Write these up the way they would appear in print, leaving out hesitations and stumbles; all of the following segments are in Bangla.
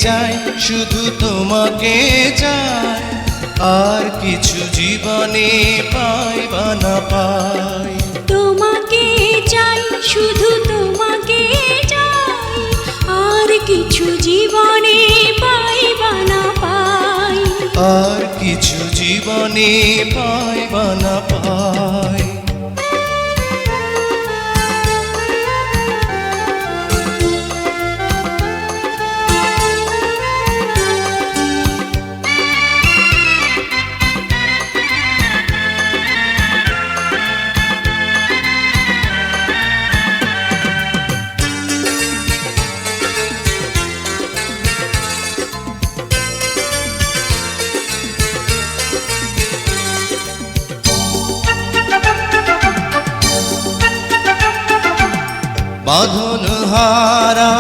চাই শুধু তোমাকে চাই, আর কিছু জীবনে পাই বা না পাই। তোমাকে চাই শুধু তোমাকে চাই, আর কিছু জীবনে পাই বা না পাই। আর কিছু জীবনে পাই বা না পাই। বাঁধন হারা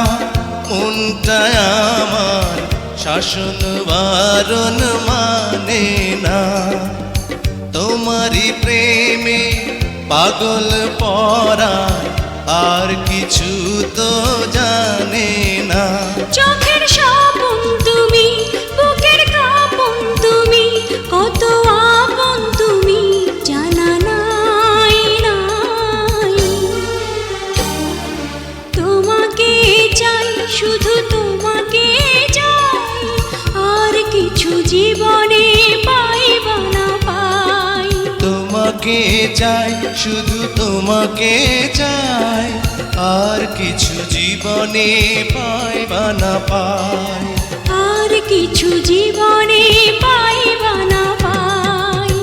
মনটা আমার শাসন বারণ মানে না, তোমারই প্রেমে পাগল পরা আর কিছু তো জানে না। চোখের স্বপন তুমি, বুকের কাঁপন তুমি, কত আপন তুমি জানা নাই নাই। তোমাকে চাই শুধু তোমাকে চাই, আর কিছু জীবনে পাই বা না পাই। তোমাকে চাই শুধু তোমাকে চাই, আর কিছু জীবনে পাই বা না পাই। আর কিছু জীবনে পাই বা না পাই।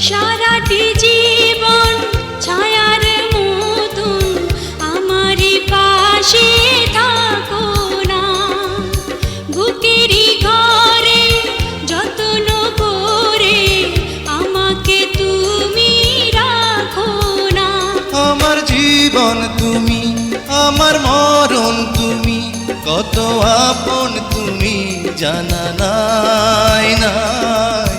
সারাটি জীবন ছায়ার মতন আমারই পাশে থাকো না, বুকেরই ঘরে যত্ন করে আমাকে তুমি রাখো না। আমার জীবন তুমি, আমার মরণ তুমি, কত আপন তুমি জানা নাই নাই।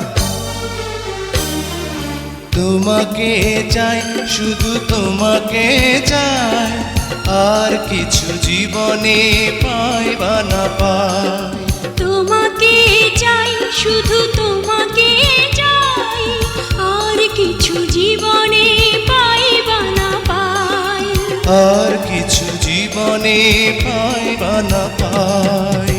তোমাকে চাই শুধু তোমাকে চাই, আর কিছু জীবনে পাই বা না পাই। তোমাকে চাই শুধু তোমাকে চাই, আর কিছু জীবনে পাই বা না পাই। আর কিছু জীবনে পাই বা না পাই।